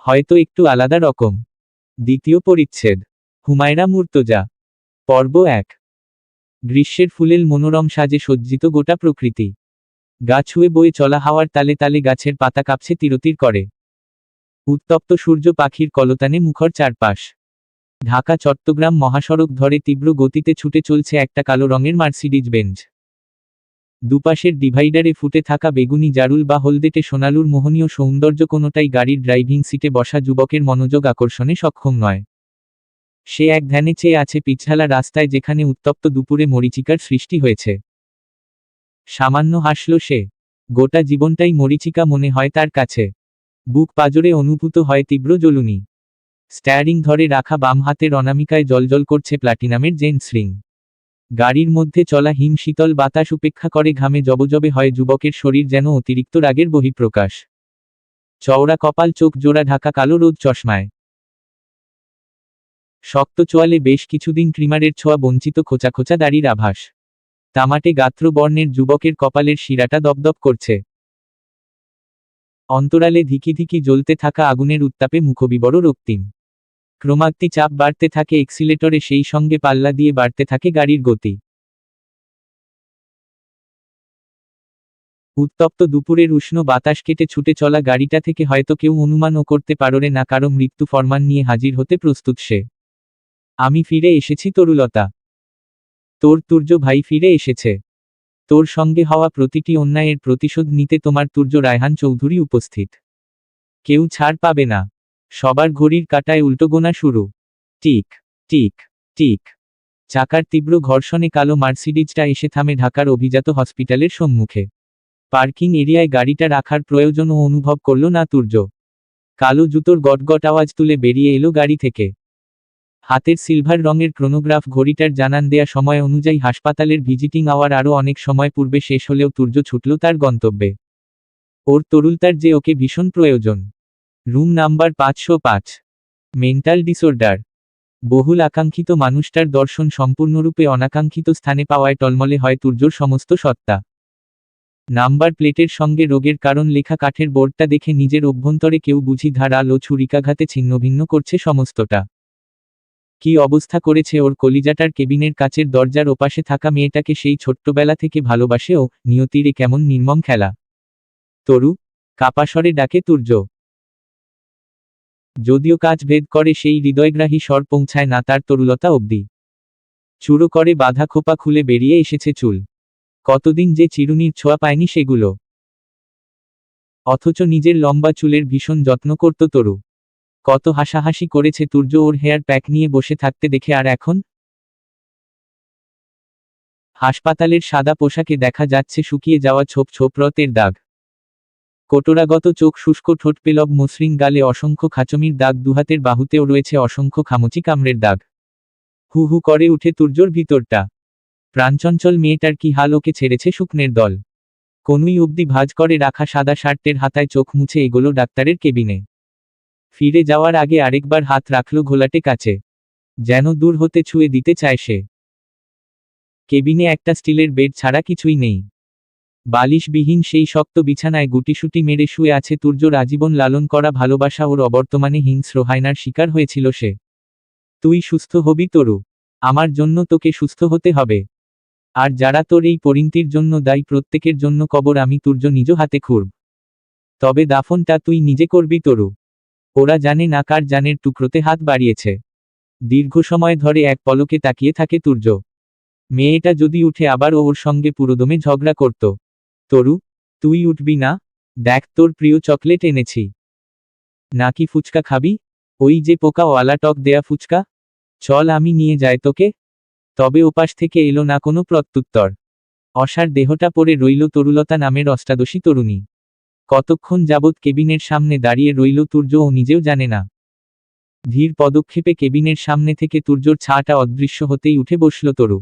হয়তো একটু আলাদা রকম। দ্বিতীয় পরিচ্ছেদ। হুমায়রা মুর্তজা। পর্ব 1। গ্রীষ্মের ফুলেল মনোরম সাজে সজ্জিত গোটা প্রকৃতি। গা ছুঁয়ে বয়ে চলা হাওয়ার তালে তালে গাছের পাতা কাঁপছে তিরতির করে। উত্তপ্ত সূর্য পাখির কলতানে মুখর চারপাশ। ঢাকা চট্টগ্রাম মহাসড়ক ধরে তীব্র গতিতে ছুটে চলছে একটা কালো রঙের মার্সিডিজ বেঞ্জ। দুপাশের ডিভাইডারে ফুটে থাকা বেগুনি জারুল বা হলদেটে সোনালুর মোহনীয় সৌন্দর্য কোনোটাই গাড়ির ড্রাইভিং সিটে বসা যুবকের মনোযোগ আকর্ষণে সক্ষম নয়। সে এক ধ্যানে চেয়ে আছে পিছালা রাস্তায়, যেখানে উত্তপ্ত দুপুরে মরীচিকার সৃষ্টি হয়েছে। সামান্য হাসল সে। গোটা জীবনটাই মরীচিকা মনে হয় তার কাছে। বুক পাজরে অনুভূত হয় তীব্র জ্বলুনি। স্ট্যারিং ধরে রাখা বাম হাতের অনামিকায় জ্বলজ্বল করছে প্লাটিনামের জেন্টস রিং। গাড়ির মধ্যে চলা হিম শীতল বাতাস উপেক্ষা করে ঘামে জবজবে হয় যুবকের শরীর, যেন অতিরিক্ত রাগের বহিঃপ্রকাশ। চওড়া কপাল, চোখ জোড়া ঢাকা কালো রোদ চশমায়। শক্ত চোয়ালে বেশ কিছুদিন ট্রিমারের ছোঁয়া বঞ্চিত খোঁচা খোঁচা দাড়ির আভাস। তামাটে গাত্র বর্ণের যুবকের কপালের শিরাটা দপদপ করছে। অন্তরালে ধিকি ধিকি জ্বলতে থাকা আগুনের উত্তাপে মুখবিবর রক্তিম। ক্রমাগতি চাপ বাড়তে থাকে এক্সিলেটরে, সেই সঙ্গে পাল্লা দিয়ে বাড়তে থাকে গাড়ির গতি। উত্তপ্ত দুপুরের উষ্ণ বাতাস কেটে ছুটে চলা গাড়িটা থেকে হয়তো কেউ অনুমানও করতে পারে না কারো মৃত্যু ফরমান নিয়ে হাজির হতে প্রস্তুত সে। আমি ফিরে এসেছি তরুলতা। তোর তুর্য ভাই ফিরে এসেছে। তোর সঙ্গে হওয়া প্রতিটি অন্যায়ের প্রতিশোধ নিতে তোমার তুর্য রায়হান চৌধুরী উপস্থিত। কেউ ছাড় পাবে না। সবার ঘড়ির কাঁটায় উল্টো গোনা শুরু। Tick tick tick. চাকার তীব্র ঘর্ষণে কালো মার্সিডিজটা এসে থামে ঢাকার অভিজাত হসপিটালের সম্মুখে। পার্কিং এরিয়ায় গাড়িটা রাখার প্রয়োজনও অনুভব করল না তুর্য। কালো জুতোর গটগট আওয়াজ তুলে বেরিয়ে এলো গাড়ি থেকে। হাতের সিলভার রঙের ক্রোনোগ্রাফ ঘড়িটার জানান দেয়া সময় অনুযায়ী হাসপাতালের ভিজিটিং আওয়ার আরও অনেক সময় পূর্বে শেষ হলেও তুর্য ছুটল তার গন্তব্যে। ওর তরুলতার যে ওকে ভীষণ প্রয়োজন। Room number 505। Mental disorder. বহুল আকাঙ্ক্ষিত মানুষটার দর্শন সম্পূর্ণরূপে অনাকাঙ্ক্ষিত স্থানে পাওয়ায় টলমলে হয় তুর্যর সমস্ত সত্তা। নাম্বার প্লেটের সঙ্গে রোগের কারণ লেখা কাঠের বোর্ডটা দেখে নিজের অভ্যন্তরে কেউ বুঝি ধারাল ও ছুরিকাঘাতে ছিন্নভিন্ন করছে সমস্তটা। কি অবস্থা করেছে ওর কলিজাটার কেবিনের কাচের দরজার ওপাশে থাকা মেয়েটাকে সেই ছোট্টবেলা থেকে ভালোবাসে ও। নিয়তির এ কেমন নির্মম খেলা। তরু, কাপাস্বরে ডাকে তুর্য। যদিও কাজ ভেদ করে সেই হৃদয়গ্রাহী স্বর পৌঁছায় না তার তরুলতা অবধি। চুরো করে বাঁধা খোপা খুলে বেরিয়ে এসেছে চুল। কতদিন যে চিরুনির ছোঁয়া পায়নি সেগুলো। অথচ নিজের লম্বা চুলের ভীষণ যত্ন করত তরু। কত হাসাহাসি করেছে তুর্য ওর হেয়ার প্যাক নিয়ে বসে থাকতে দেখে, আর এখন হাসপাতালের সাদা পোশাকে দেখা যাচ্ছে শুকিয়ে যাওয়া ছোপ ছোপ রক্তের দাগ। কোটরাগত চোখ, শুষ্ক ঠোঁট, পেলব মসৃণ গালে অসংখ্য খাচমির দাগ, দুহাতের বাহুতেও রয়েছে অসংখ্য খামচি কামড়ের দাগ। হু হু করে উঠে তুর্যর ভিতরটা। প্রাণচঞ্চল মেয়েটার কি হাল, ওকে ছেড়েছে শুকনের দল। কনুই অবধি ভাঁজ করে রাখা সাদা শার্টের হাতায় চোখ মুছে এগোলো ডাক্তারের কেবিনে। ফিরে যাওয়ার আগে আরেকবার হাত রাখল ঘোলাটে কাছে, যেন দূর হতে ছুঁয়ে দিতে চায় সে। কেবিনে একটা স্টিলের বেড ছাড়া কিছুই নেই। বালিশবিহীন সেই শক্ত বিছানায় গুটিসুটি মেরে শুয়ে আছে তুর্যর আজীবন লালন করা ভালোবাসা। ওর অবর্তমানে হিংস্র হায়নার শিকার হয়েছিল সে। তুই সুস্থ হবি তরু। আমার জন্য তোকে সুস্থ হতে হবে। আর যারা তোর এই পরিণতির জন্য দায়ী, প্রত্যেকের জন্য কবর আমি তুর্য নিজ হাতে খুঁড়ব। তবে দাফনটা তুই নিজে করবি তরু। ওরা জানে না কার জানের টুকরোতে হাত বাড়িয়েছে। দীর্ঘ সময় ধরে এক পলকে তাকিয়ে থাকে তুর্য। মেয়েটা যদি উঠে আবার ওর সঙ্গে পুরোদমে ঝগড়া করত। তরু, তুই উঠবি না? দেখ, তোর প্রিয় চকলেট এনেছি। নাকি ফুচকা খাবি? ওই যে পোকাওয়ালা টক দেয়া ফুচকা? চল আমি নিয়ে যাই তোকে। তবে ওপাশ থেকে এলো না কোনো প্রত্যুত্তর। অসার দেহটা পড়ে রইল তরুলতা নামের অষ্টাদশী তরুণী। কতক্ষণ যাবৎ কেবিনের সামনে দাঁড়িয়ে রইল তুর্য ও নিজেও জানে না। ধীর পদক্ষেপে কেবিনের সামনে থেকে তুর্যর ছাটা অদৃশ্য হতেই উঠে বসল তরু।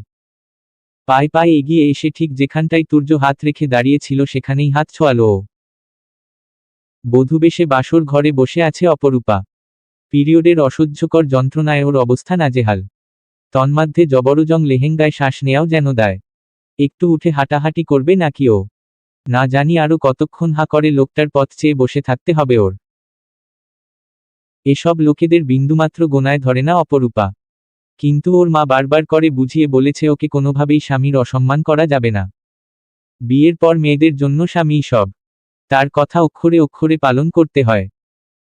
পায়ে পায়ে এগিয়ে এসে ঠিক যেখানটায় তুর্য হাত রেখে দাঁড়িয়েছিল সেখানেই হাত ছোঁয়াল ও। বধূবেশে বাসর ঘরে বসে আছে অপরূপা। পিরিয়ডের অসহ্যকর যন্ত্রণায় ওর অবস্থা নাজেহাল। তন্মাধ্যে জবরজং লেহেঙ্গায় শ্বাস নেয়াও যেন দায়। একটু উঠে হাঁটাহাঁটি করবে নাকি ও? না জানি আরো কতক্ষণ হা করে লোকটার পথ চেয়ে বসে থাকতে হবে ওর। এসব লোকেদের বিন্দুমাত্র গোনায় ধরে না অপরূপা। কিন্তু ওর মা বারবার করে বুঝিয়ে বলেছে ওকে কোনোভাবেই স্বামীর অসম্মান করা যাবে না। বিয়ের পর মেয়েদের জন্য স্বামী সব, তার কথা অক্ষরে অক্ষরে পালন করতে হয়।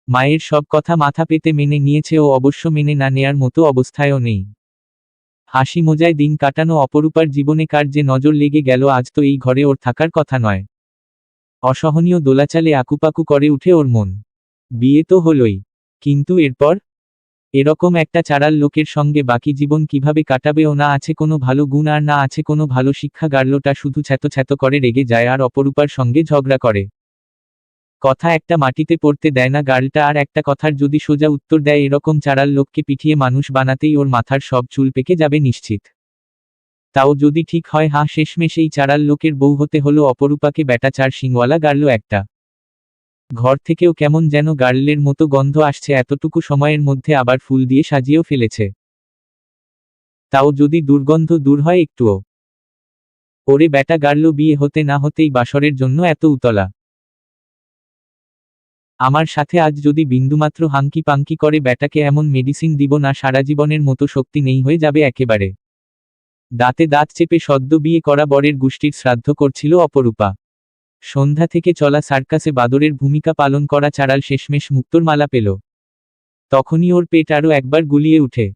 মায়ের সব কথা মাথা পেতে মেনে নিয়েছে ও, অবশ্য মেনে না নেয়ার মতো অবস্থায়ও নেই। হাসি মজায় দিন কাটানো অপরূপার জীবনে কার যে নজর লেগে গেল আজ তো এই ঘরে ওর থাকার কথা নয়। অসহনীয় দোলাচালে আকুপাকু করে উঠে ওর মন। বিয়ে তো হলোই, কিন্তু এরপর এরকম একটা চাড়াল লোকের সঙ্গে বাকি জীবন কিভাবে কাটাবে? ও না আছে কোনো ভালো গুণ আর না আছে কোনো ভালো শিক্ষা। গার্লটা শুধু ছ্যাতো ছ্যাতো করে রেগে যায় আর অপরূপার সঙ্গে ঝগড়া করে। কথা একটা মাটিতে পড়তে দেয় না গার্লটা, আর একটা কথার যদি সোজা উত্তর দেয় এরকম চাড়াল লোককে পিটিয়ে মানুষ বানাতেই ওর মাথার সব চুল পেকে যাবে নিশ্চিত। তাও যদি ঠিক হয়, শেষমেশ এই চাড়াল লোকের বউ হতে হলো অপরূপাকে। ব্যাটা চার শিংওয়ালা গার্ল একটা। ঘর থেকেও কেমন যেন গার্লের মতো গন্ধ আসছে, এতটুকু সময়ের মধ্যে আবার ফুল দিয়ে সাজিয়েও ফেলেছে। তাও যদি দুর্গন্ধ দূর হয় একটুও। ওরে ব্যাটা গার্ল, বিয়ে হতে না হতেই বাসরের জন্য এত উতলা। আমার সাথে আজ যদি বিন্দুমাত্র হাঙ্কি পাঙ্কি করে, ব্যাটাকে এমন মেডিসিন দিব না সারা জীবনের মতো শক্তি নেই হয়ে যাবে একেবারে। দাঁতে দাঁত চেপে সদ্য বিয়ে করা বরের গোষ্ঠীর শ্রাদ্ধ করছিল অপরূপা। সন্ধ্যা থেকে চলা সার্কাসে বাদরের ভূমিকা পালন করা চাড়াল শেষমেশ মুক্তোর মালা পেল। তখনই ওর পেট আরও একবার গুলিয়ে উঠে,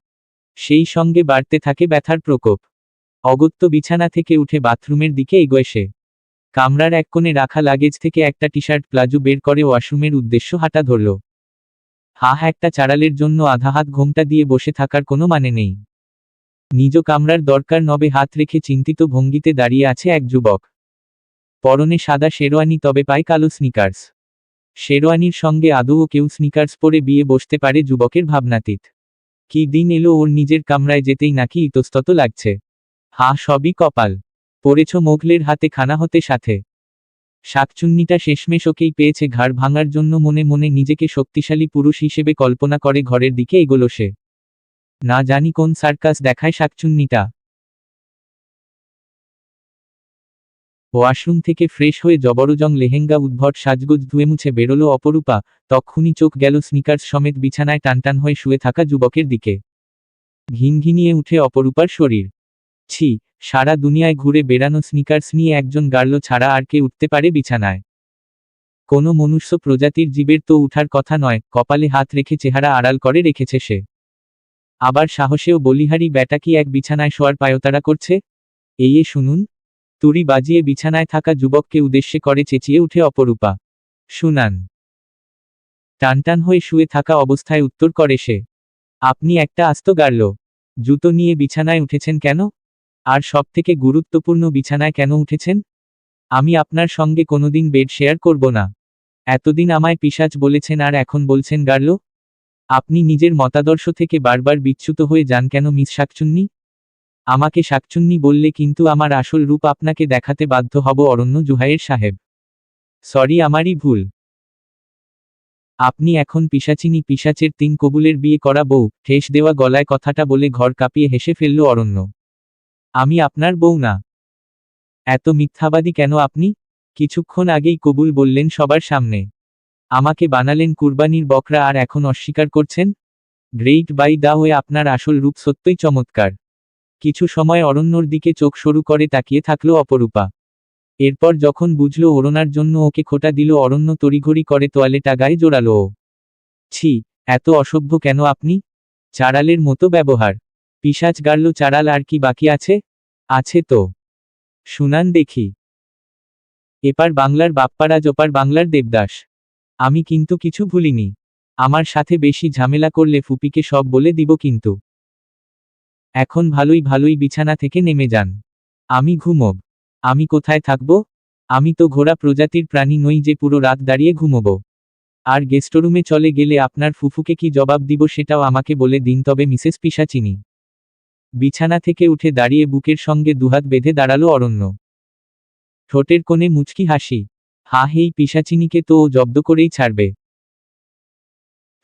সেই সঙ্গে বাড়তে থাকে ব্যথার প্রকোপ। অগত্য বিছানা থেকে উঠে বাথরুমের দিকে এগোয় সে। কামরার এক কোণে রাখা লাগেজ থেকে একটা টি-শার্ট প্লাজো বের করে ওয়াশরুমের উদ্দেশ্য হাঁটা ধরল। একটা চাড়ালের জন্য আধা হাত ঘোমটা দিয়ে বসে থাকার কোনো মানে নেই। নিজ কামরার দরকার নবে হাত রেখে চিন্তিত ভঙ্গিতে দাঁড়িয়ে আছে এক যুবক। পরনে সাদা শেরওয়ানি, তবে পায় কালো স্নিকার্স। শেরওয়ানির সঙ্গে আদৌ কেউ স্নিকার্স পরে বিয়ে বসতে পারে? যুবকের ভাবনাতীত। কি দিন এলো ওর নিজের কামরায় যেতেই নাকি ইতস্তত লাগছে। সবই কপাল। পড়েছ মোগলের হাতে খানা হতে সাথে। শাকচুন্নিটা শেষমেশ ওকেই পেয়েছে ঘাড় ভাঙার জন্য। মনে মনে নিজেকে শক্তিশালী পুরুষ হিসেবে কল্পনা করে ঘরের দিকে এগোলো সে। না জানি কোন সার্কাস দেখায় শাকচুন্নিটা। ওয়াশরুম থেকে ফ্রেশ হয়ে জবরজং লেহেঙ্গা উদ্ভট সাজগোজ ধুয়ে মুছে বেরোলো অপরূপা। তক্ষুনি চোখ গেল স্নিকার্স সমেত বিছানায় টানটান হয়ে শুয়ে থাকা যুবকের দিকে। ঘিনঘিনিয়ে উঠে অপরূপার শরীর। ছি, সারা দুনিয়ায় ঘুরে বেড়ানো স্নিকার্স নিয়ে একজন গার্ল ছাড়া আর কে উঠতে পারে বিছানায়? কোনো মনুষ্য প্রজাতির জীবের তো উঠার কথা নয়। কপালে হাত রেখে চেহারা আড়াল করে রেখেছে সে। আবার সাহসেও বলিহারি ব্যাটা কি এক বিছানায় শোয়ার পায়তারা করছে? শুনুন। তুড়ি বাজিয়ে বিছানায় থাকা যুবককে উদ্দেশ্যে করে চেঁচিয়ে উঠে অপরূপা। শুনান। টানটান হয়ে শুয়ে থাকা অবস্থায় উত্তর করে সে। আপনি একটা আস্ত গার্ল, জুতো নিয়ে বিছানায় উঠেছেন কেন? আর সবথেকে গুরুত্বপূর্ণ, বিছানায় কেন উঠেছেন? আমি আপনার সঙ্গে কোনোদিন বেড শেয়ার করব না। এতদিন আমায় পিশাচ বলেছেন আর এখন বলছেন গার্ল? আপনি নিজের মতাদর্শ থেকে বারবার বিচ্যুত হয়ে যান কেন মিস শাকচুন্নি? আমাকে শাকচুন্নি বললে কিন্তু আমার আসল রূপ আপনাকে দেখাতে বাধ্য হব অরণ্য জুহাইয়ের সাহেব। সরি, আমারই ভুল। আপনি এখন পিশাচিনী, পিশাচের 3 কবুলের বিয়ে করা বউ। ঠেস দেওয়া গলায় কথাটা বলে ঘর কাঁপিয়ে হেসে ফেলল অরণ্য। আমি আপনার বউ না। এত মিথ্যাবাদী কেন আপনি? কিছুক্ষণ আগেই কবুল বললেন সবার সামনে। আমাকে বানালেন কুরবানির বকরা আর এখন অস্বীকার করছেন? গ্রেট বাই দা ওয়ে, আপনার আসল রূপ সত্যই চমৎকার। কিছু সময় অরণ্যর দিকে চোখ সরু করে তাকিয়ে থাকল অপরূপা। এরপর যখন বুঝল ওড়নার জন্য ওকে খোঁটা দিল, অরণ্য তড়িঘড়ি করে তোয়ালেটা গায়ে জোড়ালো ও। ছি, এত অসভ্য কেন আপনি? চাড়ালের মতো ব্যবহার। পিশাচ গার্ল চাড়াল, আর কি বাকি আছে? আছে তো। শুনান দেখি। এপার বাংলার বাপ্পারাজ, ওপার বাংলার দেবদাস। আমি কিন্তু কিছু ভুলিনি। আমার সাথে বেশি ঝামেলা করলে ফুপিকে সব বলে দিব কিন্তু। এখন ভালোই ভালোই বিছানা থেকে নেমে যান। আমি ঘুমোব। আমি কোথায় থাকব? আমি তো ঘোড়া প্রজাতির প্রাণী নই যে পুরো রাত দাঁড়িয়ে ঘুমোব। আর গেস্টরুমে চলে গেলে আপনার ফুফুকে কি জবাব দিব সেটাও আমাকে বলে দিন তবে মিসেস পিশাচিনী। বিছানা থেকে উঠে দাঁড়িয়ে বুকের সঙ্গে দুহাত বেঁধে দাঁড়ালো অরণ্য। ঠোঁটের কোণে মুচকি হাসি। এই পিশাচিনীকে তো ও জব্দ করেই ছাড়বে।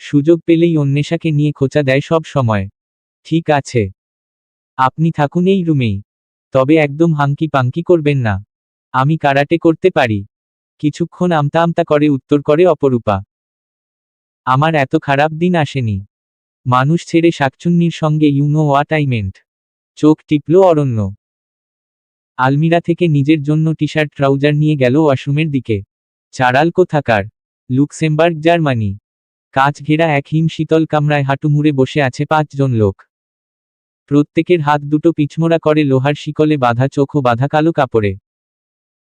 সুযোগ পেলেই অন্বেষাকে নিয়ে খোঁচা দেয় সব সময়। ঠিক আছে, আপনি থাকুন এই রুমেই। তবে একদম হাঙ্কি পাঙ্কি করবেন না। আমি কারাটে করতে পারি। কিছুক্ষণ আমতা আমতা করে উত্তর করে অপরূপা। আমার এত খারাপ দিন আসেনি। মানুষ ছেড়ে শাকচুন্নির সঙ্গে you know what I meant. চোখ টিপল অরণ্য। আলমিরা থেকে নিজের জন্য টি শার্ট ট্রাউজার নিয়ে গেল ওয়াশরুমের দিকে। চারাল কোথাকার। Luxembourg Germany. কাঁচ ঘেরা এক হিম শীতল কামরায় হাঁটু মুড়ে বসে আছে 5 জন লোক। প্রত্যেকের হাত দুটো পিছমোড়া করে লোহার শিকলে বাঁধা, চোখ ও বাঁধা কালো কাপড়ে।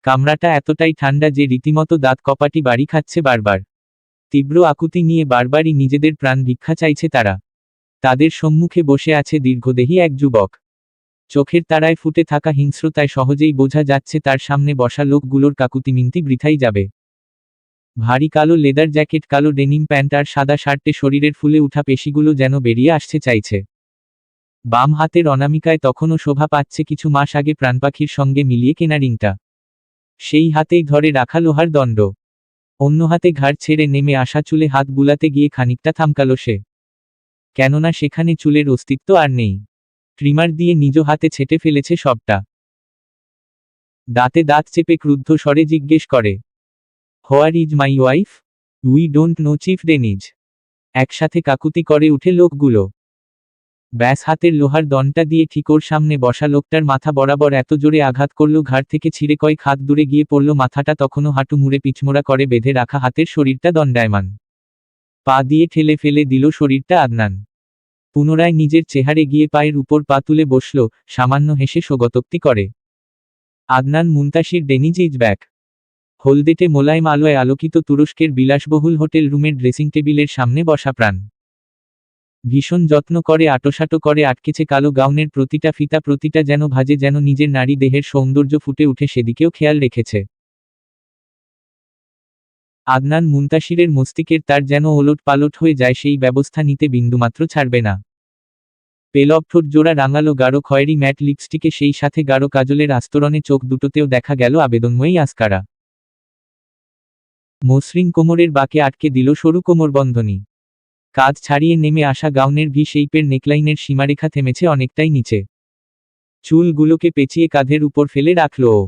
কামরাটা এতটাই ঠান্ডা যে রীতিমতো দাঁত কপাটি বাড়ি খাচ্ছে বারবার। তীব্র আকুতি নিয়ে বারবারই নিজেদের প্রাণ ভিক্ষা চাইছে তারা। তাদের সম্মুখে বসে আছে দীর্ঘদেহী এক যুবক। চোখের তারায় ফুটে থাকা হিংস্রতায় সহজেই বোঝা যাচ্ছে তার সামনে বসা লোকগুলোর কাকুতিমিনতি বৃথাই যাবে। ভারী কালো লেদার জ্যাকেট, কালো ডেনিম প্যান্ট আর সাদা শার্টে শরীরের ফুলে উঠা পেশিগুলো যেন বেরিয়ে আসতে চাইছে। বাম হাতের অনামিকায় তখনও শোভা পাচ্ছে কিছু মাস আগে প্রাণপাখির সঙ্গে মিলিয়ে কেনা রিংটা। সেই হাতেই ধরে রাখা লোহার দণ্ড। অন্য হাতে ঘাড় ছেড়ে নেমে আসা চুলে হাত বুলাতে গিয়ে খানিকটা থামকালো সে। কেননা সেখানে চুলের অস্তিত্ব আর নেই। ট্রিমার দিয়ে নিজ হাতে ছেঁটে ফেলেছে সবটা। দাঁতে দাঁত চেপে ক্রুদ্ধ স্বরে জিজ্ঞেস করে, where is my wife? We don't know chief Deniz. একসাথে কাকুতি করে উঠে লোকগুলো। ব্যাস হাতের লোহার দণ্ডটা দিয়ে ঠিক ওর সামনে বসা লোকটার মাথা বরাবর এত জোরে আঘাত করল ঘাড় থেকে ছিঁড়ে কয়েক হাত দূরে গিয়ে পড়ল মাথাটা। তখনও হাঁটু মুড়ে পিছমোড়া করে বেঁধে রাখা হাতের শরীরটা দণ্ডায়মান। পা দিয়ে ঠেলে ফেলে দিল শরীরটা আদনান। পুনরায় নিজের চেহারে গিয়ে পায়ের উপর পা তুলে বসল, সামান্য হেসে স্বগতোক্তি করে, Adnan Muntasir Deniz is back. হলদেটে মোলায়েম আলোয় আলোকিত তুরস্কের বিলাসবহুল হোটেল রুমের ড্রেসিং টেবিলের সামনে বসা প্রাণ। ভীষণ যত্ন করে আটোসাটো করে আটকেছে কালো গাউনের প্রতিটা ফিতা, প্রতিটা যেন ভাজে, যেন নিজের নারী দেহের সৌন্দর্য ফুটে উঠে সেদিকেও খেয়াল রেখেছে। আদনান মুনতাসিরের মস্তিষ্কের তার যেন ওলট পালট হয়ে যায়, সেই ব্যবস্থা নিতে বিন্দুমাত্র ছাড়বে না। পেলব ঠোঁট জোড়া, রাঙালো গাঢ় খয়েরি ম্যাট লিপস্টিকে, সেই সাথে গাঢ় কাজলের আস্তরণে চোখ দুটোতেও দেখা গেল আবেদনময়ী আস্কারা। মসৃণ কোমরের বাঁকে আটকে দিল সরু কোমরবন্ধনী। কাঁধ ছাড়িয়ে নেমে আসা গাউনের ভি শেইপের নেকলাইনের সীমারেখা থেমেছে অনেকটাই নিচে। চুলগুলোকে পেঁচিয়ে কাঁধের উপর ফেলে রাখল ও।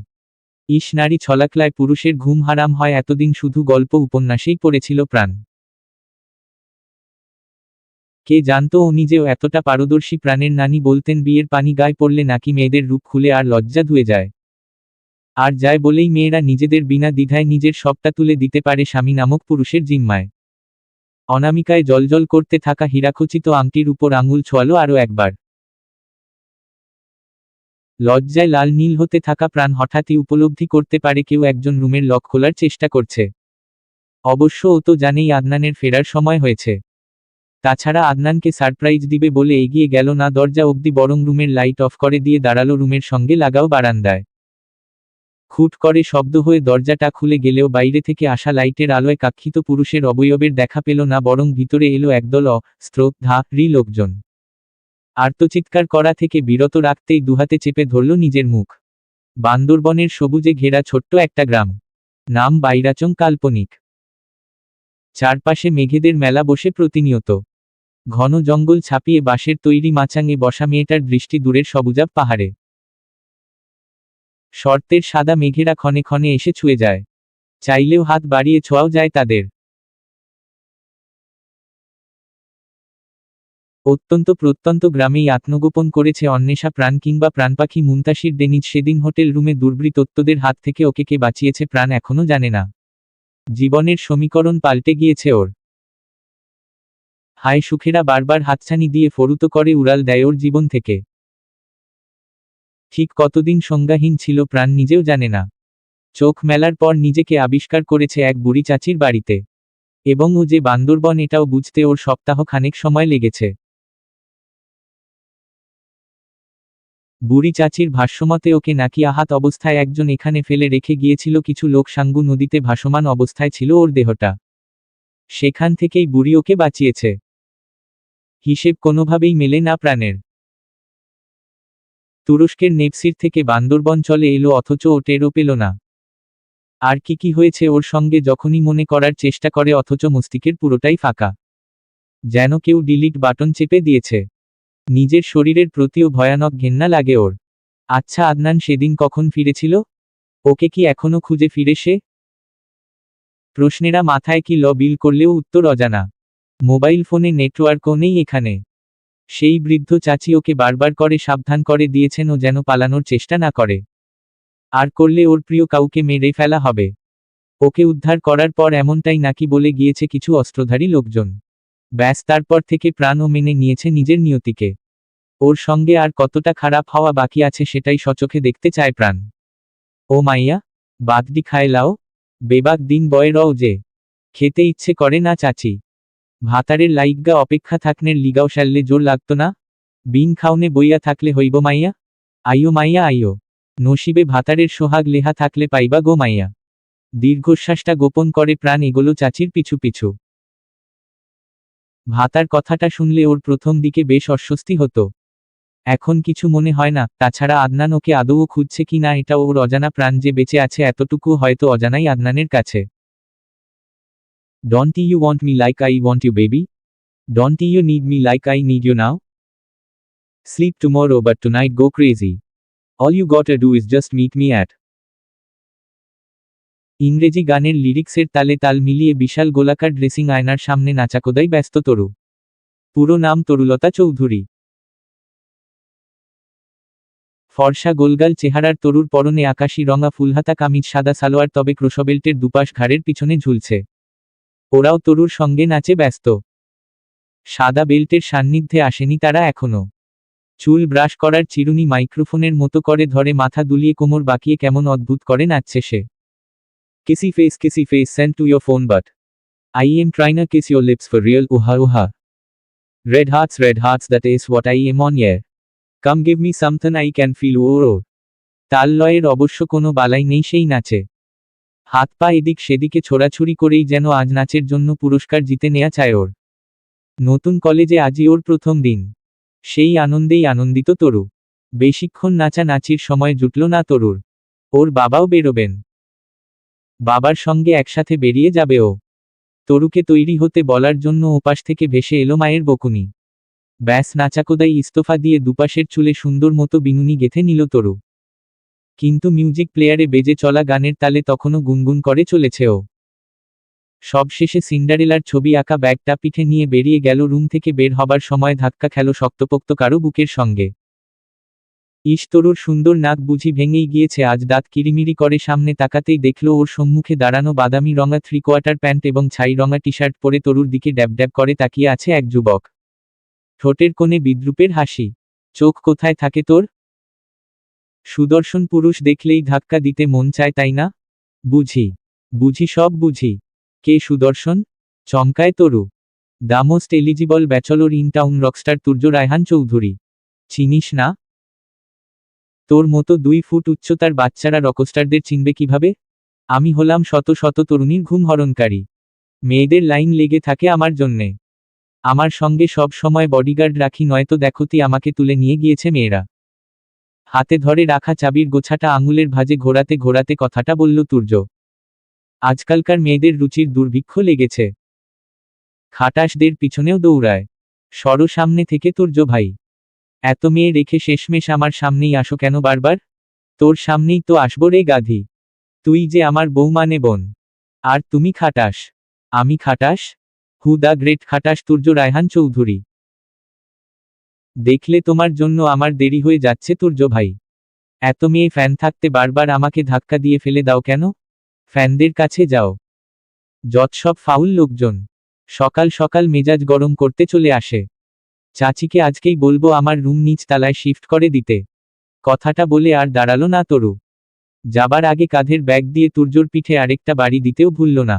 ইস, নারী ছলাকলায় পুরুষের ঘুম হারাম হয়। এতদিন শুধু গল্প উপন্যাসেই পড়েছিল প্রাণ। কে জানতো ও নিজেও এতটা পারদর্শী। প্রাণের নানি বলতেন বিয়ের পানি গায়ে পড়লে নাকি মেয়েদের রূপ খুলে আর লজ্জা ধুয়ে যায়। আর যায় বলেই মেয়েরা নিজেদের বিনা দ্বিধায় নিজের সবটা তুলে দিতে পারে স্বামী নামক পুরুষের জিম্মায়। অনামিকায় জলজল করতে থাকা হীরাখচিত আংটির উপর আঙুল ছোয়ালো আরও একবার। লজ্জায় লাল নীল হতে থাকা প্রাণ হঠাৎই উপলব্ধি করতে পারে কেউ একজন রুমের লক খোলার চেষ্টা করছে। অবশ্য ও তো জানেই আদনানের ফেরার সময় হয়েছে। তাছাড়া আদনানকে সারপ্রাইজ দিবে বলে এগিয়ে গেল না দরজা অবধি, বরং রুমের লাইট অফ করে দিয়ে দাঁড়ালো রুমের সঙ্গে লাগাও বারান্দায়। খুট করে শব্দ হয়ে দরজাটা খুলে গেলেও বাইরে থেকে আসা লাইটের আলোয় কাক্ষিত পুরুষের অবয়বের দেখা পেল না, বরং ভিতরে এলো একদল অস্ত্রধারী লোকজন। আর্তচিৎকার করা থেকে বিরত রাখতেই দুহাতে চেপে ধরল নিজের মুখ। বান্দরবনের সবুজে ঘেরা ছোট্ট একটা গ্রাম, নাম বাইরাচং, কাল্পনিক। চারপাশে মেঘেদের মেলা বসে প্রতিনিয়ত। ঘন জঙ্গল ছাপিয়ে বাঁশের তৈরি মাচাঙে বসা মেয়েটার দৃষ্টি দূরের সবুজাব পাহাড়ে। শর্তের সাদা মেঘেরা ক্ষণে ক্ষণে এসে ছুঁয়ে যায়। চাইলেও হাত বাড়িয়ে ছোঁয়াও যায় তাদের। অত্যন্ত প্রত্যন্ত গ্রামেই আত্মগোপন করেছে অন্বেষা প্রাণ, কিংবা প্রাণপাখি মুনতাসির ডেনিজ। সেদিন হোটেল রুমে দুর্বৃত্তদের হাত থেকে ওকে কে বাঁচিয়েছে প্রাণ এখনো জানে না। জীবনের সমীকরণ পাল্টে গিয়েছে ওর। হায় সুখেরা বারবার হাতছানি দিয়ে ফরুত করে উড়াল দেয় ওর জীবন থেকে। ঠিক কতদিন সংজ্ঞাহীন ছিল প্রাণ নিজেও জানে না। চোখ মেলার পর নিজেকে আবিষ্কার করেছে এক বুড়ি চাচির বাড়িতে। এবং ও যে বান্দরবন এটাও বুঝতে ওর সপ্তাহ খানেক সময় লেগেছে। বুড়ি চাচির ভাষ্যমতে ওকে নাকি আহাত অবস্থায় একজন এখানে ফেলে রেখে গিয়েছিল। কিছু লোক সাঙ্গু নদীতে ভাসমান অবস্থায় ছিল ওর দেহটা। সেখান থেকেই বুড়ি ওকে বাঁচিয়েছে। হিসেব কোনোভাবেই মেলে না প্রাণের। তুরস্কের নেপসির থেকে বান্দরবন চলে এলো, অথচ ও টেরও পেল না। আর কি হয়েছে ওর সঙ্গে যখনই মনে করার চেষ্টা করে, অথচ মস্তিষ্কের পুরোটাই ফাঁকা। যেন কেউ ডিলিট বাটন চেপে দিয়েছে। নিজের শরীরের প্রতিও ভয়ানক ঘেন্না লাগে ওর। আচ্ছা, আদনান সেদিন কখন ফিরেছিল? ওকে কি এখনো খুঁজে ফিরে সে? প্রশ্নেরা মাথায় কি ল বিল করলেও উত্তর অজানা। মোবাইল ফোনে নেটওয়ার্কও নেই এখানে। সেই বৃদ্ধ চাচি ওকে বারবার করে সাবধান করে দিয়েছেন ও যেন পালানোর চেষ্টা না করে। আর করলে ওর প্রিয় কাউকে মেরে ফেলা হবে। ওকে উদ্ধার করার পর এমনটাই নাকি বলে গিয়েছে কিছু অস্ত্রধারী লোকজন। ব্যাস তারপর থেকে প্রাণও মেনে নিয়েছে নিজের নিয়তিকে। ওর সঙ্গে আর কতটা খারাপ হওয়া বাকি আছে সেটাই সচোখে দেখতে চায় প্রাণ। ও মাইয়া, বাদডি খায় লাও, বেবাক দিন বয় রও যে। খেতে ইচ্ছে করে না চাচি। ভাতারের লাইগ্গা অপেক্ষা থাকনের লিগাও শ্যাললে জোর লাগত না। বিন খাওনে বইয়া থাকলে হইব মাইয়া। আইও মাইয়া আইও। নসিবে ভাতারের সোহাগ লেহা থাকলে পাইবা গো মাইয়া। দীর্ঘশ্বাসটা গোপন করে প্রাণ এগোলো চাচির পিছু পিছু। ভাতার কথাটা শুনলে ওর প্রথম দিকে বেশ অস্বস্তি হতো। এখন কিছু মনে হয় না, তাছাড়া আদনান ওকে আদৌ খুঁজছে কি না এটা ওর অজানা। প্রাণ যে বেঁচে আছে এতটুকু হয়তো অজানাই আদনানের কাছে। Don't you want me like I want you, baby? Don't you need me like I need you now? Sleep tomorrow but tonight go crazy. All you gotta do is just meet me at. ইংরেজি গানের লিরিক্সের তালে তাল মিলিয়ে বিশাল গোলাকার dressing আয়নার সামনে নাচাকোদাই ব্যস্ত তরু। পুরো নাম তরুলতা চৌধুরী। ফর্সা গোলগাল চেহারার তরুর পরনে আকাশি রঙা ফুলহাতা কামিজ, সাদা সালোয়ার, তবে ক্রোশবেল্টের দুপাশ ঘাড়ের পিছনে ঝুলছে। ওরাও তরুর সঙ্গে নাচে ব্যস্ত। সাদা বেল্টের সান্নিধ্যে আসেনি তারা এখনো। চুল ব্রাশ করার চিরুনি মাইক্রোফোনের মতো করে ধরে মাথা দুলিয়ে কোমর বাঁকিয়ে কেমন অদ্ভুত করে নাচছে সে। Kissy face send to your phone but I am trying to kiss your lips for real, uha uha. Red hearts, that is what I am on, yeah. Come give me something I can feel, oh. তাল লয়ের অবশ্য কোনো বালাই নেই সেই নাচে। হাত পা এদিক সেদিকে ছোড়াছুড়ি করেই যেন আজ নাচের জন্য পুরস্কার জিতে নেয়া চায় ওর। নতুন কলেজে আজই ওর প্রথম দিন। সেই আনন্দেই আনন্দিত তরু। বেশিক্ষণ নাচানাচির সময় জুটল না তরুর। ওর বাবাও বেরোবেন। বাবার সঙ্গে একসাথে বেরিয়ে যাবে ও। তরুকে তৈরি হতে বলার জন্য ওপাশ থেকে ভেসে এলো মায়ের বকুনি। ব্যাস নাচাকোদাই ইস্তফা দিয়ে দুপাশের চুলে সুন্দর মতো বিনুনি গেঁথে নিল তরু। কিন্তু মিউজিক প্লেয়ারে বেজে চলা গানের তালে তখনও গুনগুন করে চলেছে ও। সবশেষে সিন্ডারেলার ছবি আঁকা ব্যাগটা পিঠে নিয়ে বেরিয়ে গেল রুম থেকে। বের হবার সময় ধাক্কা খেল শক্তপোক্ত কারো বুকের সঙ্গে। তরুর সুন্দর নাক বুঝি ভেঙেই গিয়েছে আজ। দাঁত কিরিমিরি করে সামনে তাকাতেই দেখল ওর সম্মুখে দাঁড়ানো বাদামি রঙা 3/4 প্যান্ট এবং ছাই রঙা টি শার্ট পরে তরুর দিকে ড্যাব ড্যাব করে তাকিয়ে আছে এক যুবক। ঠোঁটের কোণে বিদ্রুপের হাসি। চোখ কোথায় থাকে তোর? সুদর্শন পুরুষ দেখলেই ধাক্কা দিতে মন চায়, তাই না? বুঝি সব বুঝি। কে সুদর্শন? চমকায় Toru. The most eligible bachelor in town, rockstar Turjo Raihan Chowdhury. চিনিস না? তোর মতো 2 ফুট উচ্চতার বাচ্চারা রকস্টারদের চিনবে কিভাবে? আমি হলাম শত শত তরুণীর ঘুম হরণকারী। মেয়েদের লাইন লেগে থাকে আমার জন্যে। আমার সঙ্গে সব সময় বডিগার্ড রাখি, নয়তো দেখতি আমাকে তুলে নিয়ে গিয়েছে মেয়েরা। হাতে ধরে রাখা চাবির গোছাটা আঙুলের ভাঁজে ঘোরাতে ঘোরাতে কথাটা বলল তুর্য। আজকালকার মেয়েদের রুচির দুর্ভিক্ষ লেগেছে। খাটাসদের পিছনেও দৌড়ায়। সরো সামনে থেকে তুর্য ভাই। এত মেয়ে রেখে শেষমেশ আমার সামনেই আসো কেন বারবার? তোর সামনেই তো আসবো রে গাধি। তুই যে আমার বৌমানে বোন। আর তুমি খাটাস। আমি খাটাস? হু দ্য গ্রেট খাটাস তুর্য রায়হান চৌধুরী। দেখলে তোমার জন্য আমার দেরি হয়ে যাচ্ছে তুর্য ভাই। এত মেয়ে ফ্যান থাকতে বারবার আমাকে ধাক্কা দিয়ে ফেলে দাও কেন? ফ্যানদের কাছে যাও। যত সব ফাউল লোকজন সকাল সকাল মেজাজ গরম করতে চলে আসে। চাচিকে আজকেই বলবো আমার রুম নিচ তলায় শিফট করে দিতে। কথাটা বলে আর দাঁড়ালো না তরু। যাবার আগে কাঁধের ব্যাগ দিয়ে তুর্যর পিঠে আরেকটা বাড়ি দিতেও ভুলল না।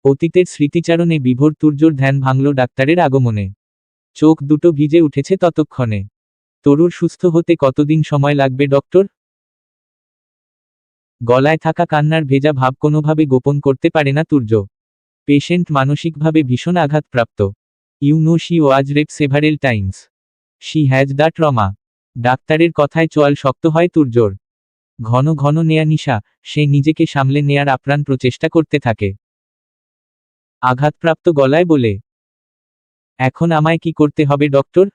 অতীতের স্মৃতিচারণে বিভোর তুর্যর ধ্যান ভাঙল ডাক্তারের আগমনে। চোখ দুটো ভিজে উঠেছে ততক্ষণে। তরুর সুস্থ হতে কতদিন সময় লাগবে ডক্টর? গলায় থাকা কান্নার ভেজা ভাব কোনোভাবে গোপন করতে পারে না তুর্য। পেশেন্ট মানসিকভাবে ভীষণ আঘাতপ্রাপ্ত। You know she was rape several times. She has the trauma. ডাক্তারের কথায় চোয়াল শক্ত হয় তুর্যর। ঘন ঘন নেয়া নিশা, সে নিজেকে সামলে নেয়ার আপ্রাণ প্রচেষ্টা করতে থাকে। আঘাতপ্রাপ্ত গলায় বলে, এখন আমায় কি করতে হবে ডক্টর?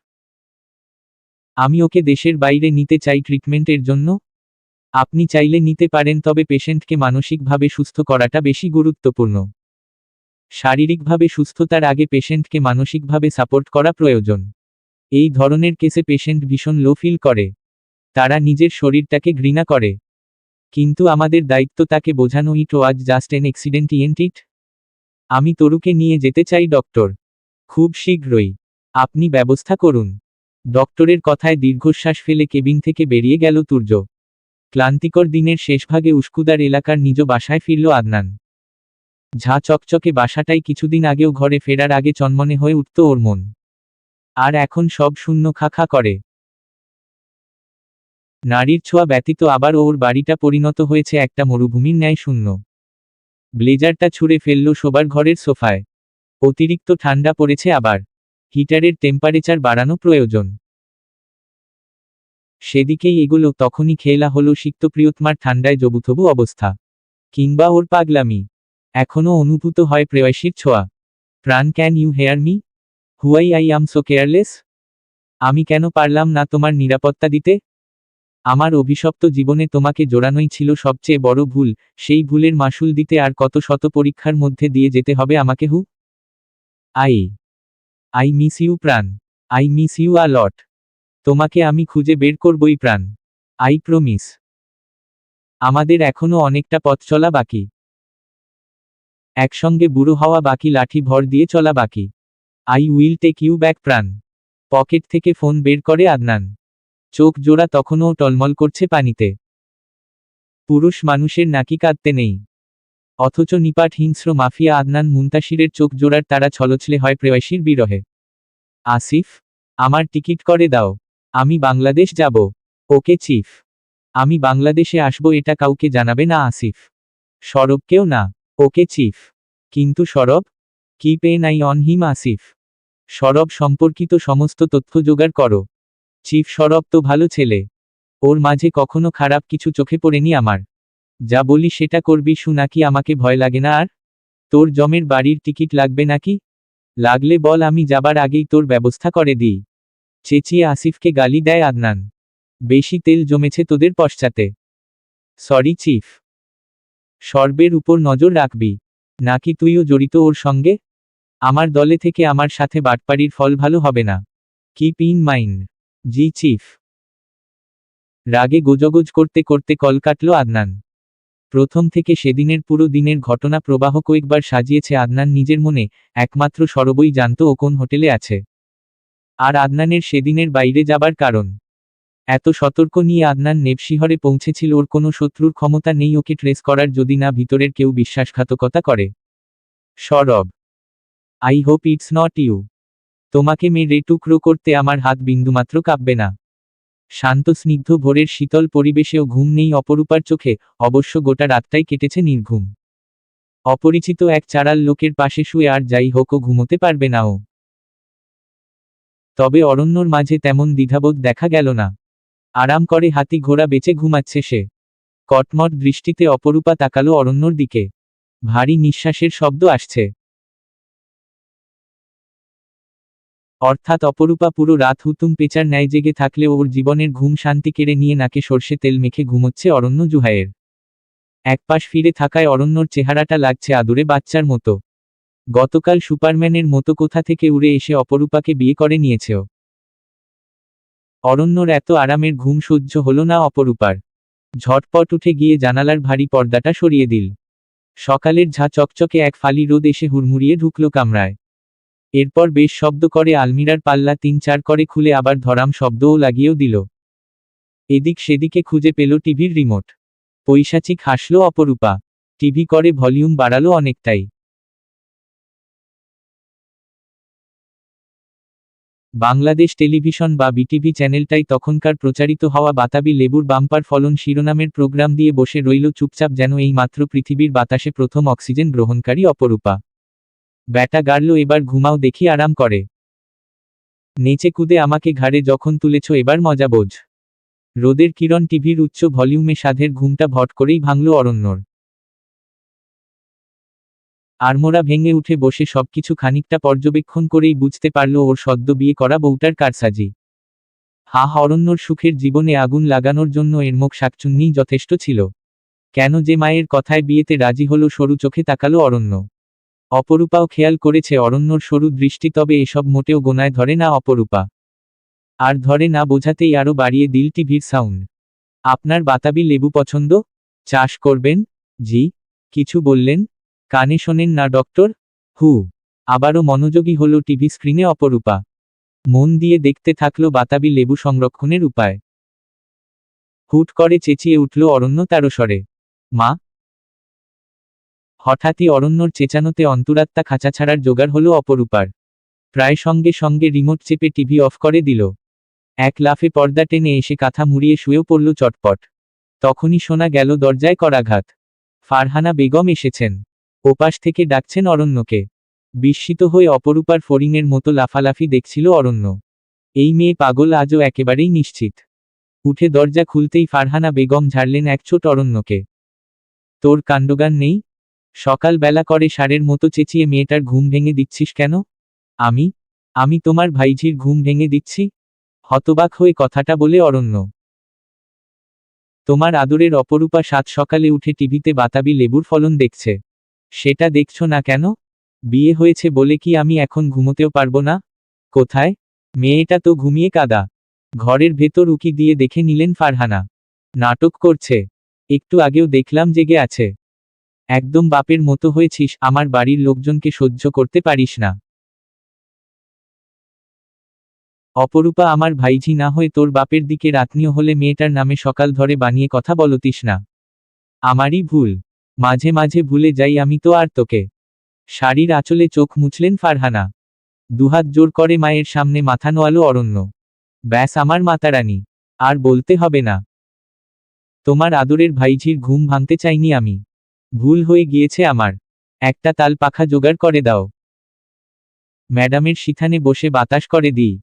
আমি ওকে দেশের বাইরে নিতে চাই ট্রিটমেন্টের জন্য। আপনি চাইলে নিতে পারেন, তবে পেশেন্টকে মানসিকভাবে সুস্থ করাটা বেশি গুরুত্বপূর্ণ। শারীরিকভাবে সুস্থতার আগে পেশেন্টকে মানসিকভাবে সাপোর্ট করা প্রয়োজন। এই ধরনের কেসে পেশেন্ট ভীষণ লো ফিল করে, তারা নিজের শরীরটাকে ঘৃণা করে। কিন্তু আমাদের দায়িত্ব তাকে বোঝানো, ইট ওয়াজ জাস্ট এন অ্যাক্সিডেন্ট, ইয়েন্ট ইট? আমি তরুকে নিয়ে যেতে চাই ডক্টর, খুব শীঘ্রই। আপনি ব্যবস্থা করুন। ডক্টরের কথায় দীর্ঘশ্বাস ফেলে কেবিন থেকে বেরিয়ে গেল তুর্য। ক্লান্তিকর দিনের শেষভাগে উস্কুদার এলাকার নিজ বাসায় ফিরল আদনান। ঝা চকচকে বাসাটাই কিছুদিন আগেও ঘরে ফেরার আগে চনমনে হয়ে উঠত ওর মন, আর এখন সব শূন্য খা খা করে। নারীর ছোঁয়া ব্যতীত আবার ওর বাড়িটা পরিণত হয়েছে একটা মরুভূমির ন্যায় শূন্য। ব্লেজারটা ছুঁড়ে ফেলল শোবার ঘরের সোফায়। অতিরিক্ত ঠান্ডা পড়েছে, আবার হিটারের টেম্পারেচার বাড়ানো প্রয়োজন। সেদিকেই এগুলো তখনই খেলা হলো সিক্ত প্রিয়তমার ঠান্ডায় জবুথবু অবস্থা, কিংবা ওর পাগলামি। এখনও অনুভূত হয় প্রেয়সীর ছোঁয়া। Pran, can you hear me? Why I am so careless? আমি কেন পারলাম না তোমার নিরাপত্তা দিতে? আমার অভিশপ্ত জীবনে তোমাকে জোড়ানোই ছিল সবচেয়ে বড় ভুল। সেই ভুলের মাসুল দিতে আর কত শত পরীক্ষার মধ্যে দিয়ে যেতে হবে আমাকে? আই আই মিস ইউ প্রাণ, আই মিস ইউ আ লট। তোমাকে আমি খুঁজে বের করবই প্রাণ, আই প্রমিস। আমাদের এখনো অনেকটা পথ চলা বাকি, একসঙ্গে বুড়ো হওয়া বাকি, লাঠি ভর দিয়ে চলা বাকি। I will take you back Pran. Pocket থেকে ফোন বের করে আদনান। চোখ জোড়া তখনও টলমল করছে পানিতে। পুরুষ মানুষের নাকি কাঁদতে নেই, অথচ নিপাট হিংস্র মাফিয়া আদনান মুনতাসিরের চোখ জোড়ার তারা ছলছলে হয় প্রেয়সীর বিরহে। আসিফ, আমার টিকিট করে দাও, আমি বাংলাদেশ যাব। ওকে চিফ, আমি বাংলাদেশে আসবো, এটা কাউকে জানাবে না আসিফ, সরবকেও না। ওকে চিফ, কিন্তু সরব? Keep N I on him Asif. সরব সম্পর্কিত সমস্ত তথ্য জোগাড় করো। চিফ, সরব তো ভালো ছেলে, ওর মাঝে কখনো খারাপ কিছু চোখে পড়েনি আমার। যা বলি সেটা করবি নাকি? আমাকে ভয় লাগে না আর? তোর জমের বাড়ির টিকিট লাগবে নাকি? লাগলে বল, আমি যাবার আগেই তোর ব্যবস্থা করে দিই। চেঁচিয়ে আসিফকে গালি দেয় আদনান। বেশি তেল জমেছে তোদের পশ্চাতে। Sorry chief. সর্বের উপর নজর রাখবি, নাকি তুইও জড়িত ওর সঙ্গে? আমার দলে থেকে আমার সাথে বাটপাড়ির ফল ভালো হবে না। Keep in mind. G chief. রাগে গোজগোজ করতে করতে কল কাটল আদনান। প্রথম থেকে সেদিনের পুরো দিনের ঘটনা প্রবাহ কয়েকবার সাজিয়েছে আদনান নিজের মনে। একমাত্র সরবই জানত ও কোন হোটেলে আছে, আর আদনানের সেদিনের বাইরে যাবার কারণ। এত সতর্ক নিয়ে আদনান নেপশিহরে পৌঁছেছিল ওর কোনো শত্রুর ক্ষমতা নেই ওকে ট্রেস করার, যদি না ভিতরের কেউ বিশ্বাসঘাতকতা করে। সরব, I hope it's not you. তোমাকে মেরে টুকরো করতে আমার হাত বিন্দুমাত্র কাঁপবে না। শান্ত স্নিগ্ধ ভোরের শীতল পরিবেশেও ঘুম নেই অপরূপার চোখে, অবশ্য গোটা রাতটাই কেটেছে নির্ঘুম। অপরিচিত এক চাড়াল লোকের পাশে শুয়ে আর যাই হোক ও ঘুমোতে পারবে না ও। তবে অরণ্যর মাঝে তেমন দ্বিধাবোধ দেখা গেল না। আরাম করে হাতি ঘোড়া বেচে ঘুমাচ্ছে সে। কটমট দৃষ্টিতে অপরূপা তাকালো অরণ্যর দিকে। ভারী নিঃশ্বাসের শব্দ আসছে। অর্থাৎ অপরূপা পুরো রাত হুতুম পেঁচার ন্যায় জেগে থাকলেও ওর জীবনের ঘুম শান্তি কেড়ে নিয়ে নাকে সর্ষে তেল মেখে ঘুমোচ্ছে অরণ্য জুহাইয়ের। একপাশ ফিরে থাকায় অরণ্যর চেহারাটা লাগছে আদুরে বাচ্চার মতো। গতকাল সুপারম্যানের মতো কোথা থেকে উড়ে এসে অপরূপাকে বিয়ে করে নিয়েছেও। অরণ্যর এত আরামের ঘুম সহ্য হলো না অপরূপার। ঝটপট উঠে গিয়ে জানালার ভারী পর্দাটা সরিয়ে দিল। সকালের ঝা চকচকে এক ফালি রোদ এসে হুড়মুড়িয়ে ঢুকল কামরায়। এরপর বেশ শব্দ করে আলমিরার পাল্লা ৩-৪ করে খুলে আবার ধরাম শব্দও লাগিয়েও দিল। এদিক সেদিকে খুঁজে পেল টিভির রিমোট। পৈশাচিক হাসল অপরূপা। টিভি করে ভলিউম বাড়ালো অনেকটাই। বাংলাদেশ টেলিভিশন বা বিটিভি চ্যানেলটাই তখনকার প্রচারিত হওয়া বাতাবি লেবুর বাম্পার ফলন শিরোনামের প্রোগ্রাম দিয়ে বসে রইল চুপচাপ, যেন এই মাত্র পৃথিবীর বাতাসে প্রথম অক্সিজেন গ্রহণকারী অপরূপা। ব্যাটা গাড়ল, এবার ঘুমাও দেখি, আরাম করে। নেচে কুদে আমাকে ঘাড়ে যখন তুলেছ, এবার মজা বোঝ। রোদের কিরণ টিভির উচ্চ ভলিউমে সাধের ঘুমটা ভট করেই ভাঙল অরণ্যর। আড়মোড়া ভেঙে উঠে বসে সবকিছু খানিকটা পর্যবেক্ষণ করেই বুঝতে পারল ওর সদ্য বিয়ে করা বউটার কারসাজি। অরণ্যর সুখের জীবনে আগুন লাগানোর জন্য এর মুখ শাকচুন্নিই যথেষ্ট ছিল। কেন যে মায়ের কথায় বিয়েতে রাজি হলো? সরু চোখে তাকালো অরণ্য। অপরূপাও খেয়াল করেছে অরণ্যর সরু দৃষ্টি, তবে এসব মোটেও গোনায় ধরে না অপরূপা। আর ধরে না বোঝাতেই আরও বাড়িয়ে দিল টিভির সাউন্ড। আপনার বাতাবি লেবু পছন্দ? চাষ করবেন? জি। কিছু বললেন? কানে শোনেন না ডক্টর? হু। আবারও মনোযোগী হলো টিভি স্ক্রিনে অপরূপা। মন দিয়ে দেখতে থাকলো বাতাবি লেবু সংরক্ষণের উপায়। হুট করে চেঁচিয়ে উঠল অরণ্য তারস্বরে, মা! হঠাৎই অরণ্যর চেঁচানোতে অন্তরাত্মা খাঁচা ছাড়ার জোগাড় হলো অপরূপার। প্রায় সঙ্গে সঙ্গে রিমোট চেপে টিভি অফ করে দিল। এক লাফে পর্দা টেনে এসে কাঁথা মুড়িয়ে শুয়েও পড়ল চটপট। তখনই শোনা গেল দরজায় করাঘাত। ফারহানা বেগম এসেছেন। ওপাশ থেকে ডাকছেন অরণ্যকে। বিস্মিত হয়ে অপরূপার ফড়িংয়ের মতো লাফালাফি দেখছিল অরণ্য। এই মেয়ে পাগল আজও একেবারেই নিশ্চিত। উঠে দরজা খুলতেই ফারহানা বেগম ঝাড়লেন একচোট অরণ্যকে। তোর কাণ্ডজ্ঞান নেই? সকালবেলা করে ষাঁড়ের মতো চেঁচিয়ে মেয়েটার ঘুম ভেঙে দিচ্ছিস কেন? আমি তোমার ভাইঝির ঘুম ভেঙে দিচ্ছি? হতবাক হয়ে কথাটা বলে অরণ্য। তোমার আদরের অপরূপা সাত সকালে উঠে টিভিতে বাতাবি লেবুর ফলন দেখছে। সেটা দেখছো না কেন? বিয়ে হয়েছে বলে কি আমি এখন ঘুমোতেও পারবো না? কোথায়? মেয়েটা তো ঘুমিয়ে কাদা। ঘরের ভেতর উকি দিয়ে দেখে নিলেন ফারহানা। নাটক করছে। একটু আগেও দেখলাম জেগে আছে। একদম বাপের মতো হয়েছিস, আমার বাড়ির লোকজনকে সহ্য করতে পারিস না। অপরূপা আমার ভাইঝি না হয়ে তোর বাপের দিকে রাতনিও হলে মেয়েটার নামে সকাল ধরে বানিয়ে কথা বলতিস না। আমারই ভুল। মাঝে মাঝে ভুলে যাই আমি তো আর তোকে। শাড়ির আঁচলে চোখ মুছলেন ফারহানা। দুহাত জোর করে মায়ের সামনে মাথা নোয়ালো অরণ্য। ব্যাস আমার মাতারানী। আর বলতে হবে না। তোমার আদরের ভাইঝির ঘুম ভাঙতে চাইনি আমি। ভুল হয়ে গিয়েছে আমার। একটা তাল পাখা জোগাড় করে দাও। ম্যাডামের সিথানে বসে বাতাস করে দিই।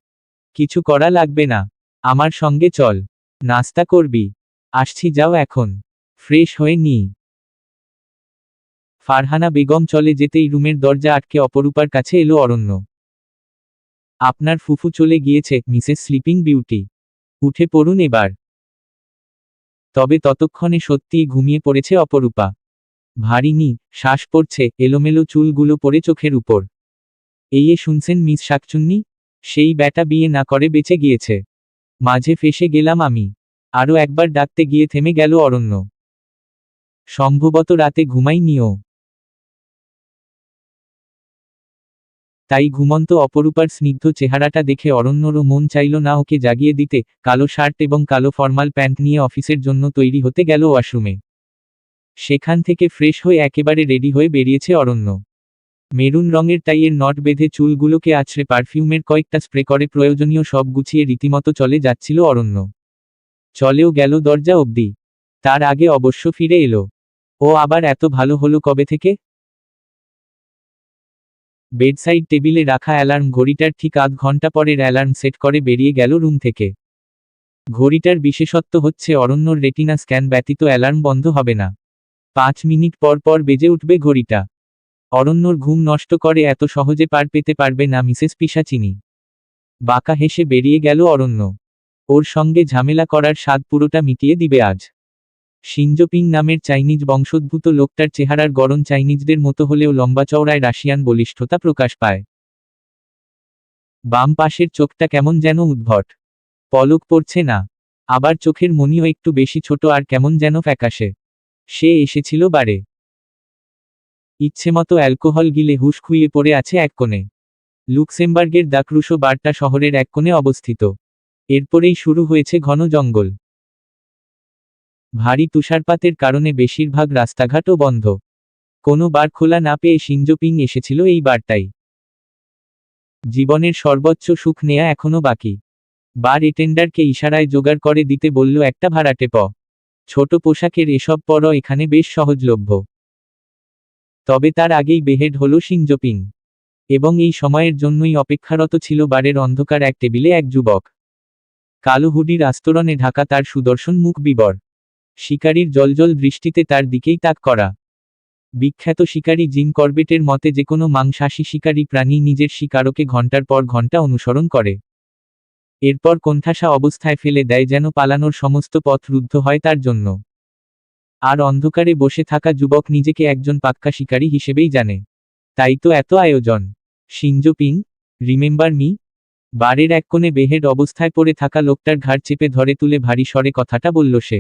কিছু করা লাগবে না। আমার সঙ্গে চল। নাস্তা করবি? আসছি, যাও এখন। ফ্রেশ হয়ে নি। ফারহানা বেগম চলে যেতেই রুমের দরজা আটকে অপরূপার কাছে এলো অরণ্য। আপনার ফুফু চলে গিয়েছে, মিসেস স্লিপিং বিউটি। উঠে পড়ুন এবার। তবে ততক্ষণে সত্যিই ঘুমিয়ে পড়েছে অপরূপা। ভারী শ্বাস পড়ছে, এলোমেলো চুলগুলো পড়ে চোখের উপর। এই শুনছেন মিস শাকচুন্নি? সেই ব্যাটা বিয়ে না করে বেঁচে গিয়েছে। মাঝে ফেঁসে গেলাম আমি। আরও একবার ডাকতে গিয়ে থেমে গেল অরণ্য। সম্ভবত রাতে ঘুমাইনিও। তাই ঘুমন্ত অপরূপার স্নিগ্ধ চেহারাটা দেখে অরণ্যরও মন চাইল না ওকে জাগিয়ে দিতে। কালো শার্ট এবং কালো ফর্মাল প্যান্ট নিয়ে অফিসের জন্য তৈরি হতে গেল ওয়াশরুমে। সেখান থেকে ফ্রেশ হয়ে একেবারে রেডি হয়ে বেরিয়েছে অরণ্য। মেরুন রঙের টাইয়ের নট বেঁধে চুলগুলোকে আছড়ে পারফিউমের কয়েকটা স্প্রে করে প্রয়োজনীয় সব গুছিয়ে রীতিমতো চলে যাচ্ছিল অরণ্য। চলেও গেল দরজা অবধি। তার আগে অবশ্য ফিরে এলো। ও আবার এত ভালো হলো কবে থেকে? বেডসাইড টেবিলে রাখা অ্যালার্ম ঘড়িটার ঠিক আধ ঘন্টা পরের অ্যালার্ম সেট করে বেরিয়ে গেল রুম থেকে। ঘড়িটার বিশেষত্ব হচ্ছে অরণ্যর রেটিনা স্ক্যান ব্যতীত অ্যালার্ম বন্ধ হবে না। 5 মিনিট পর পর বেজে উঠবে ঘড়িটা। অরণ্যর ঘুম নষ্ট করে এত সহজে পার পেতে পারবে না মিসেস পিশাচিনি। বাঁকা হেসে বেরিয়ে গেল অরণ্য। ওর সঙ্গে ঝামেলা করার স্বাদ পুরোটা মিটিয়ে দিবে আজ। শিনজোপিং নামের চাইনিজ বংশোদ্ভূত লোকটার চেহারার গড়ন চাইনিজদের মতো হলেও লম্বা চওড়ায় রাশিয়ান বলিষ্ঠতা প্রকাশ পায়। বাম পাশের চোখটা কেমন যেন উদ্ভট। পলক পড়ছে না। আবার চোখের মনিও একটু বেশি ছোট আর কেমন যেন ফ্যাকাশে। সে এসেছিল বারে। ইচ্ছেমতো অ্যালকোহল গিলে হুঁশ খুইয়ে পড়ে আছে এক কোণে। লুক্সেমবার্গের দাক্রুশো বারটা শহরের এক কোণে অবস্থিত। এরপরেই শুরু হয়েছে ঘন জঙ্গল। ভারী তুষারপাতের কারণে বেশিরভাগ রাস্তাঘাটও বন্ধ। কোনো বার খোলা না পেয়ে শিনজোপিং এসেছিল এই বারটাই। জীবনের সর্বোচ্চ সুখ নেয়া এখনো বাকি। বার এটেন্ডারকে ইশারায় জোগাড় করে দিতে বলল একটা ভাড়াটে ছোট পোশাকের এসব পরও এখানে বেশ সহজলভ্য। তবে তার আগেই বেহেড হলো শিনজোপিং। এবং এই সময়ের জন্যই অপেক্ষারত ছিল বারের অন্ধকার এক টেবিলে এক যুবক। কালো হুডির আস্তরণে ঢাকা তার সুদর্শন মুখ বিবর। শিকারীর জলজল দৃষ্টিতে তার দিকেই তাক করা। বিখ্যাত শিকারী জিম করবেটের মতে যেকোনো মাংসাশী শিকারী প্রাণী নিজের শিকারকে ঘন্টার পর ঘন্টা অনুসরণ করে। এরপর কোণঠাসা অবস্থায় ফেলে দেয় যেন পালানোর সমস্ত পথ রুদ্ধ হয় তার জন্য। আর অন্ধকারে বসে থাকা যুবক নিজেকে একজন পাক্কা শিকারী হিসেবেই জানে। তাই তো এত আয়োজন। শিনজোপিং, রিমেম্বার মি? বারের এক কোণে বেহেড অবস্থায় পড়ে থাকা লোকটার ঘাড় চেপে ধরে তুলে ভারী স্বরে কথাটা বলল সে।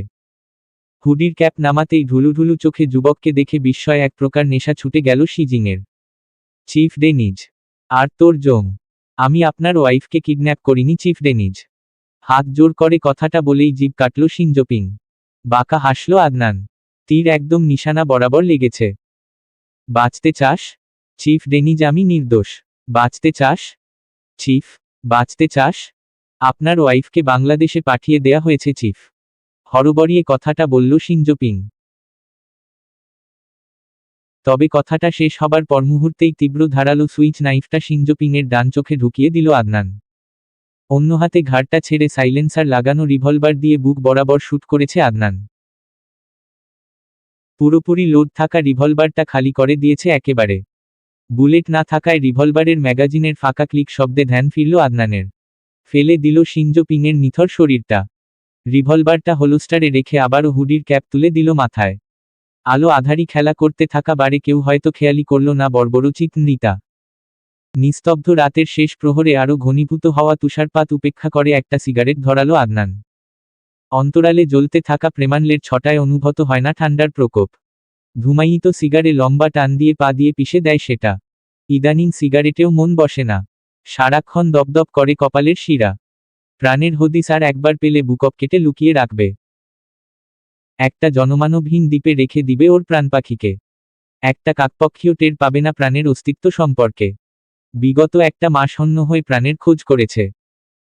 হুডির ক্যাপ নামাতেই ঢুলুঢুলু চোখে যুবককে দেখে বিস্ময় এক প্রকার নেশা ছুটে গেল শিজিংয়ের। Chief Deniz. আর তোর জং। আমি আপনার ওয়াইফকে কিডন্যাপ করিনি চিফ ডেনিজ। হাত জোর করে কথাটা বলেই জিভ কাটল শিনজোপিং। বাঁকা হাসল আদনান। তীর একদম নিশানা বরাবর লেগেছে। বাঁচতে চাস? চিফ ডেনিজ আমি নির্দোষ। বাঁচতে চাস? চিফ, বাঁচতে চাস? আপনার ওয়াইফকে বাংলাদেশে পাঠিয়ে দেয়া হয়েছে চিফ। হরবরিয়ে কথাটা বলল শিনজোপিং। তবে কথাটা শেষ হবার পর মুহূর্তেই তীব্র ধারালো সুইচ নাইফটা শিনজোপিংয়ের ডান চোখে ঢুকিয়ে দিল আদনান। অন্য হাতে ঘাড়টা ছেড়ে সাইলেন্সার লাগানো রিভলভার দিয়ে বুক বরাবর শুট করেছে আদনান। পুরোপুরি লোড থাকা রিভলভারটা খালি করে দিয়েছে একেবারে। বুলেট না থাকায় রিভলভারের ম্যাগাজিনের ফাঁকা ক্লিক শব্দে ধ্যান ফিরল আদনানের। ফেলে দিল শিনজোপিংয়ের নিথর শরীরটা। রিভলভারটা হোলস্টারে রেখে আবারও হুডির ক্যাপ তুলে দিল মাথায়। আলো আধারি খেলা করতে থাকা বারে কেউ হয়তো খেয়ালি করল না বর্বরোচিত নৃতা। নিস্তব্ধ রাতের শেষ প্রহরে আরও ঘনীভূত হওয়া তুষারপাত উপেক্ষা করে একটা সিগারেট ধরালো আদনান। অন্তরালে জ্বলতে থাকা প্রেমানলের ছটায় অনুভূত হয় না ঠান্ডার প্রকোপ। ধুমায়িত সিগারে লম্বা টান দিয়ে পা দিয়ে পিষে দেয় সেটা। ইদানিং সিগারেটেও মন বসে না। সারাক্ষণ দপদপ করে কপালের শিরা। প্রাণের হদিস আর একবার পেলে বুকপ কেটে লুকিয়ে রাখবে। একটা জনমানবহীন দ্বীপে রেখে দিবে ওর প্রাণপাখিকে। একটা কাকপক্ষীও টের পাবে না প্রাণের অস্তিত্ব সম্পর্কে। বিগত একটা মাস হন্য হয়ে প্রাণের খোঁজ করেছে।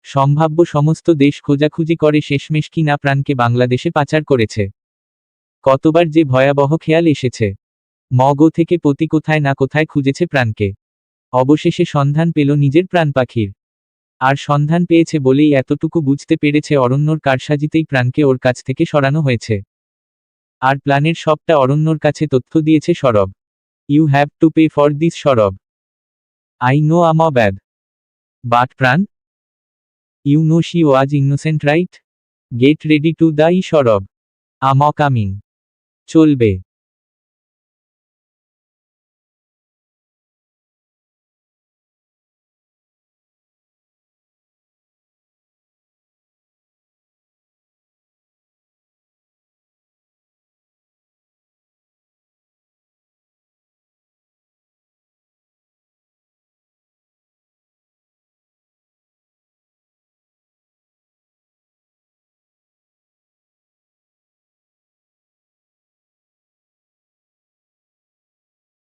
সম্ভাব্য সমস্ত দেশ খোঁজাখুঁজি করে শেষমেশ কি না প্রাণকে বাংলাদেশে পাচার করেছে। কতবার যে ভয়াবহ খেয়াল এসেছে। মগো থেকে পতি কোথায় না কোথায় খুঁজেছে প্রাণকে। অবশেষে সন্ধান পেল নিজের প্রাণপাখির। আর সন্ধান পেয়েছে বলেই এতটুকু বুঝতে পেরেছে অরণ্যর কারসাজিতেই প্রাণকে ওর কাছ থেকে সরানো হয়েছে। আর প্ল্যানের সবটা অরণ্যর কাছে তথ্য দিয়েছে Sorob. You have to pay for this Sorob. I know I'm bad. But Pran? You know she was innocent right? Get ready to die Sorob. I'm coming. চলবে।